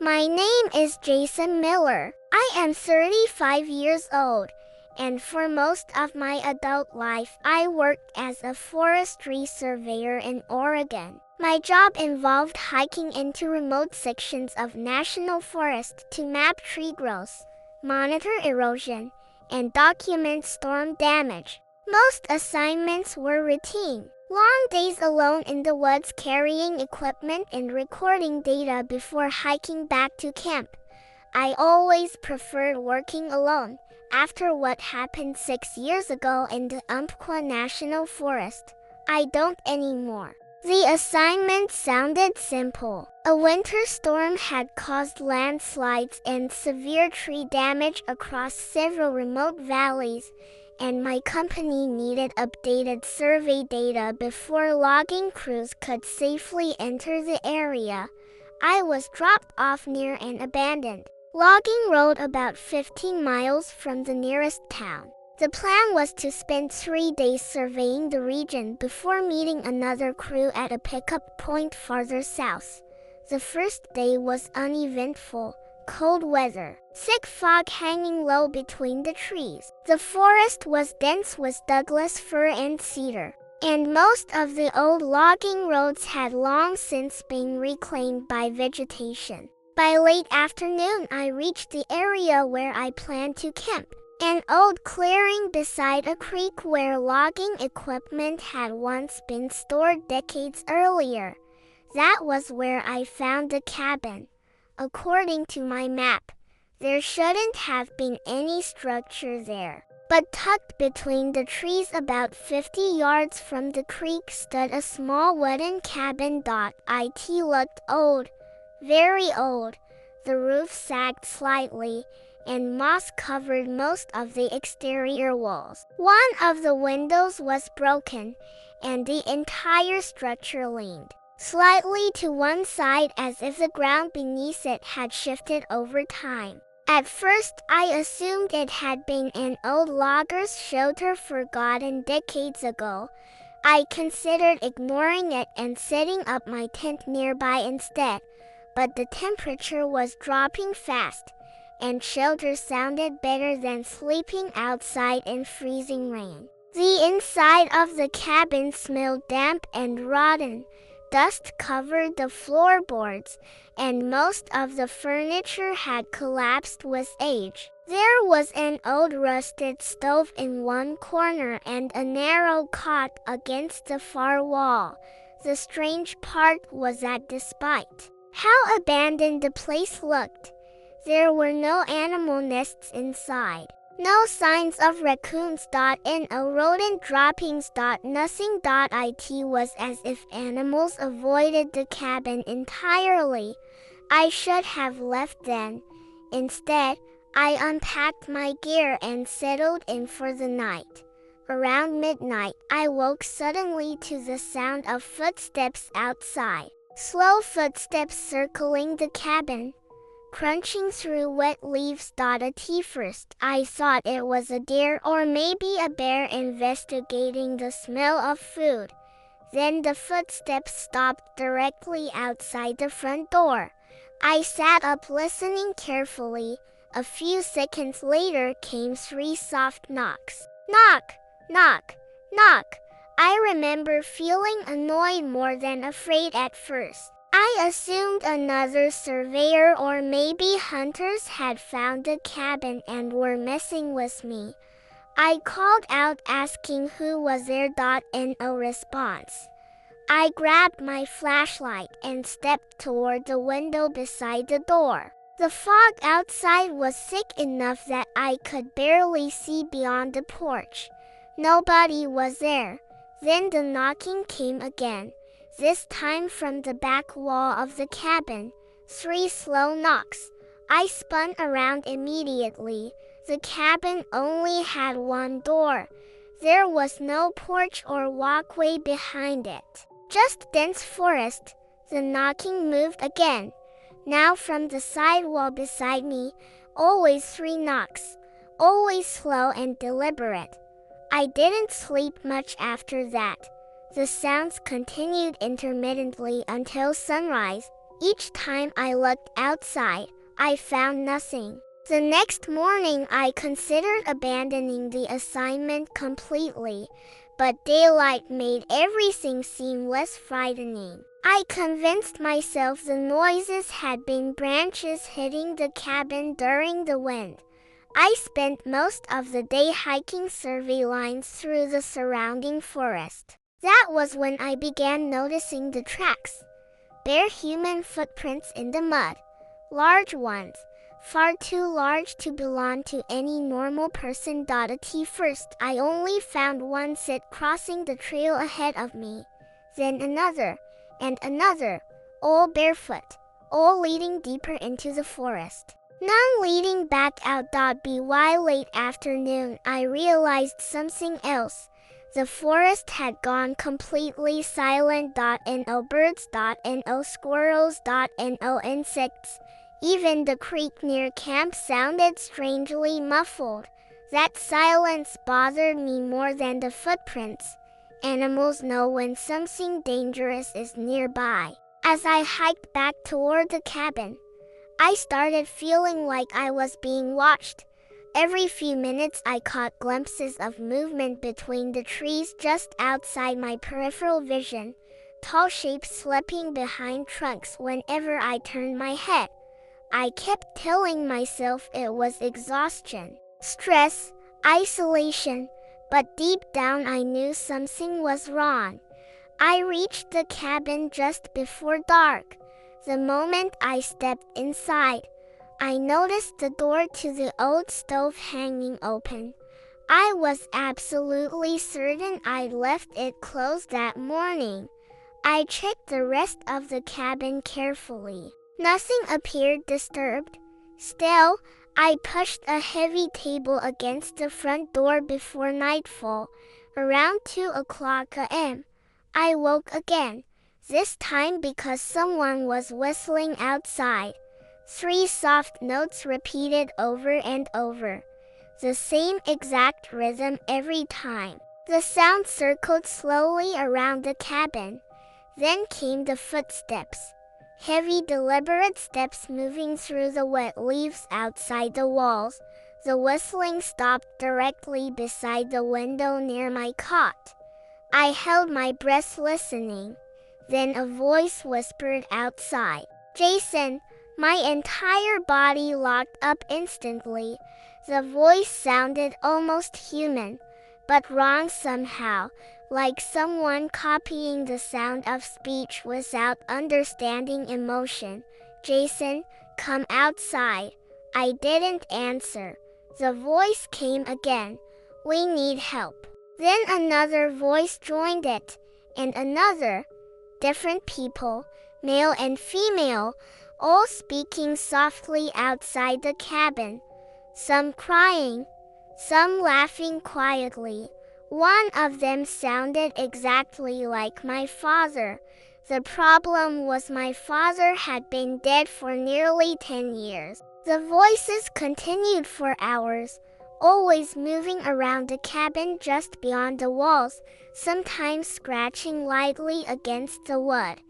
My name is Jason Miller. I am 35 years old, and for most of my adult life I worked as a forestry surveyor in Oregon. My job involved hiking into remote sections of national forest to map tree growth, monitor erosion, and document storm damage. Most assignments were routine. Long days alone in the woods carrying equipment and recording data before hiking back to camp. I always preferred working alone, after what happened 6 years ago in the Umpqua National Forest. I don't anymore. The assignment sounded simple. A winter storm had caused landslides and severe tree damage across several remote valleys, and my company needed updated survey data before logging crews could safely enter the area. I was dropped off near an abandoned logging road about 15 miles from the nearest town. The plan was to spend 3 days surveying the region before meeting another crew at a pickup point farther south. The first day was uneventful. Cold weather, thick fog hanging low between the trees. The forest was dense with Douglas fir and cedar, and most of the old logging roads had long since been reclaimed by vegetation. By late afternoon, I reached the area where I planned to camp, an old clearing beside a creek where logging equipment had once been stored decades earlier. That was where I found the cabin. According to my map, there shouldn't have been any structure there. But tucked between the trees about 50 yards from the creek stood a small wooden cabin. It looked old, very old. The roof sagged slightly, and moss covered most of the exterior walls. One of the windows was broken, and the entire structure leaned slightly to one side as if the ground beneath it had shifted over time. At first, I assumed it had been an old logger's shelter forgotten decades ago. I considered ignoring it and setting up my tent nearby instead, but the temperature was dropping fast, and shelter sounded better than sleeping outside in freezing rain. The inside of the cabin smelled damp and rotten. Dust covered the floorboards, and most of the furniture had collapsed with age. There was an old rusted stove in one corner and a narrow cot against the far wall. The strange part was that despite how abandoned the place looked, there were no animal nests inside. No signs of raccoons. No rodent droppings. Nothing. It was as if animals avoided the cabin entirely. I should have left then. Instead, I unpacked my gear and settled in for the night. Around midnight, I woke suddenly to the sound of footsteps outside. Slow footsteps circling the cabin, crunching through wet leaves. At first, I thought it was a deer or maybe a bear investigating the smell of food. Then the footsteps stopped directly outside the front door. I sat up listening carefully. A few seconds later came 3 soft knocks. Knock, knock, knock. I remember feeling annoyed more than afraid at first. I assumed another surveyor or maybe hunters had found the cabin and were messing with me. I called out asking who was there. No response. I grabbed my flashlight and stepped toward the window beside the door. The fog outside was thick enough that I could barely see beyond the porch. Nobody was there. Then the knocking came again. This time from the back wall of the cabin. 3 slow knocks. I spun around immediately. The cabin only had one door. There was no porch or walkway behind it. Just dense forest. The knocking moved again. Now from the side wall beside me. Always 3 knocks. Always slow and deliberate. I didn't sleep much after that. The sounds continued intermittently until sunrise. Each time I looked outside, I found nothing. The next morning I considered abandoning the assignment completely, but daylight made everything seem less frightening. I convinced myself the noises had been branches hitting the cabin during the wind. I spent most of the day hiking survey lines through the surrounding forest. That was when I began noticing the tracks. Bare human footprints in the mud. Large ones, far too large to belong to any normal person. At first, I only found one set crossing the trail ahead of me. Then another, and another, all barefoot, all leading deeper into the forest. None leading back out. By late afternoon, I realized something else. The forest had gone completely silent. No birds, no squirrels, no insects. Even the creek near camp sounded strangely muffled. That silence bothered me more than the footprints. Animals know when something dangerous is nearby. As I hiked back toward the cabin, I started feeling like I was being watched. Every few minutes I caught glimpses of movement between the trees just outside my peripheral vision, tall shapes slipping behind trunks whenever I turned my head. I kept telling myself it was exhaustion, stress, isolation, but deep down I knew something was wrong. I reached the cabin just before dark. The moment I stepped inside, I noticed the door to the old stove hanging open. I was absolutely certain I'd left it closed that morning. I checked the rest of the cabin carefully. Nothing appeared disturbed. Still, I pushed a heavy table against the front door before nightfall. Around 2 a.m., I woke again, this time because someone was whistling outside. 3 soft notes repeated over and over. The same exact rhythm every time. The sound circled slowly around the cabin. Then came the footsteps. Heavy, deliberate steps moving through the wet leaves outside the walls. The whistling stopped directly beside the window near my cot. I held my breath listening. Then a voice whispered outside, "Jason." My entire body locked up instantly. The voice sounded almost human, but wrong somehow, like someone copying the sound of speech without understanding emotion. "Jason, come outside." I didn't answer. The voice came again. "We need help." Then another voice joined it, and another. Different people, male and female, all speaking softly outside the cabin. Some crying, some laughing quietly. One of them sounded exactly like my father. The problem was my father had been dead for nearly 10 years. The voices continued for hours, always moving around the cabin just beyond the walls, sometimes scratching lightly against the wood,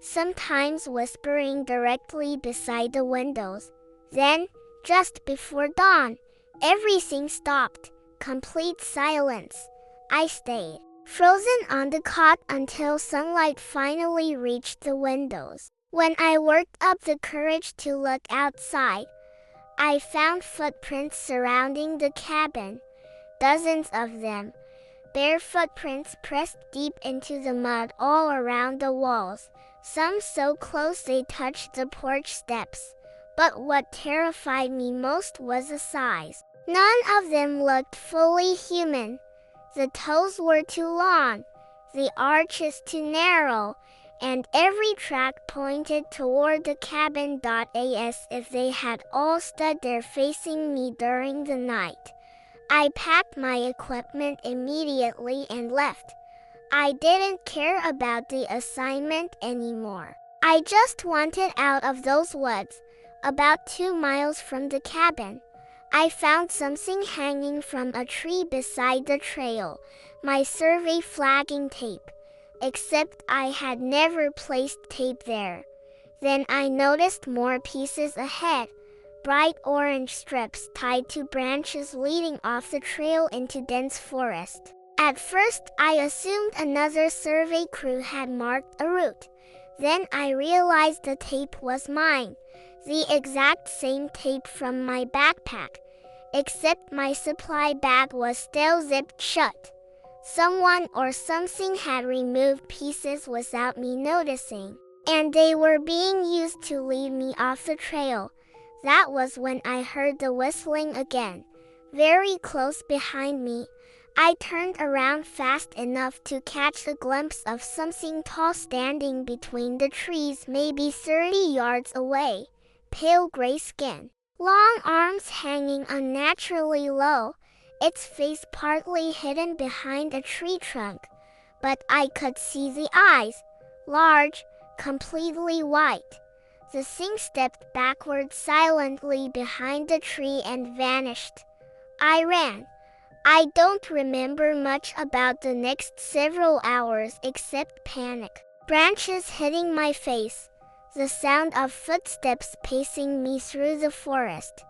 sometimes whispering directly beside the windows. Then, just before dawn, everything stopped. Complete silence. I stayed, frozen on the cot until sunlight finally reached the windows. When I worked up the courage to look outside, I found footprints surrounding the cabin. Dozens of them. Bare footprints pressed deep into the mud all around the walls, some so close they touched the porch steps. But what terrified me most was the size. None of them looked fully human. The toes were too long, the arches too narrow, and every track pointed toward the cabin. As if they had all stood there facing me during the night. I packed my equipment immediately and left. I didn't care about the assignment anymore. I just wanted out of those woods. About 2 miles from the cabin, I found something hanging from a tree beside the trail, my survey flagging tape. Except I had never placed tape there. Then I noticed more pieces ahead, bright orange strips tied to branches leading off the trail into dense forest. At first, I assumed another survey crew had marked a route. Then I realized the tape was mine, the exact same tape from my backpack, except my supply bag was still zipped shut. Someone or something had removed pieces without me noticing, and they were being used to lead me off the trail. That was when I heard the whistling again, very close behind me. I turned around fast enough to catch a glimpse of something tall standing between the trees, maybe 30 yards away. Pale gray skin, long arms hanging unnaturally low, its face partly hidden behind a tree trunk. But I could see the eyes, large, completely white. The thing stepped backward silently behind the tree and vanished. I ran. I don't remember much about the next several hours except panic. Branches hitting my face, the sound of footsteps pacing me through the forest,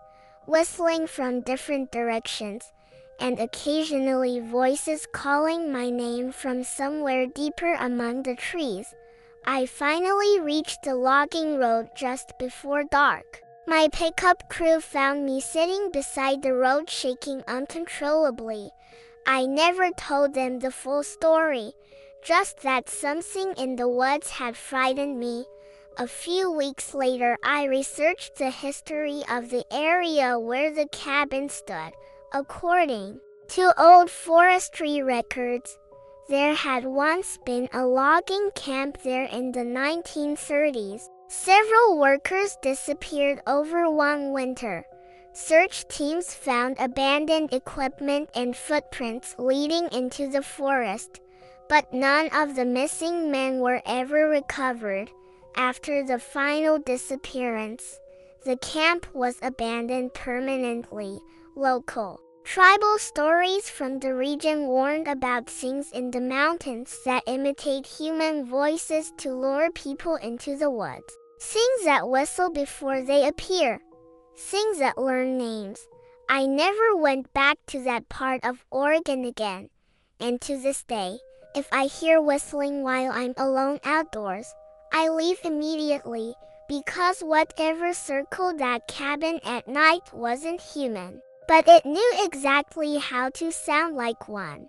whistling from different directions, and occasionally voices calling my name from somewhere deeper among the trees. I finally reached the logging road just before dark. My pickup crew found me sitting beside the road shaking uncontrollably. I never told them the full story, just that something in the woods had frightened me. A few weeks later, I researched the history of the area where the cabin stood. According to old forestry records, there had once been a logging camp there in the 1930s. Several workers disappeared over one winter. Search teams found abandoned equipment and footprints leading into the forest, but none of the missing men were ever recovered. After the final disappearance, the camp was abandoned permanently. Local tribal stories from the region warned about things in the mountains that imitate human voices to lure people into the woods. Things that whistle before they appear. Things that learn names. I never went back to that part of Oregon again. And to this day, if I hear whistling while I'm alone outdoors, I leave immediately, because whatever circled that cabin at night wasn't human. But it knew exactly how to sound like one.